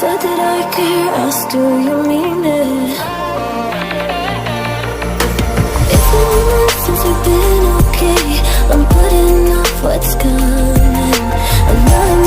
said that I care, asked do you mean it? It's been a month since we've been okay. I'm putting off what's coming. I'm not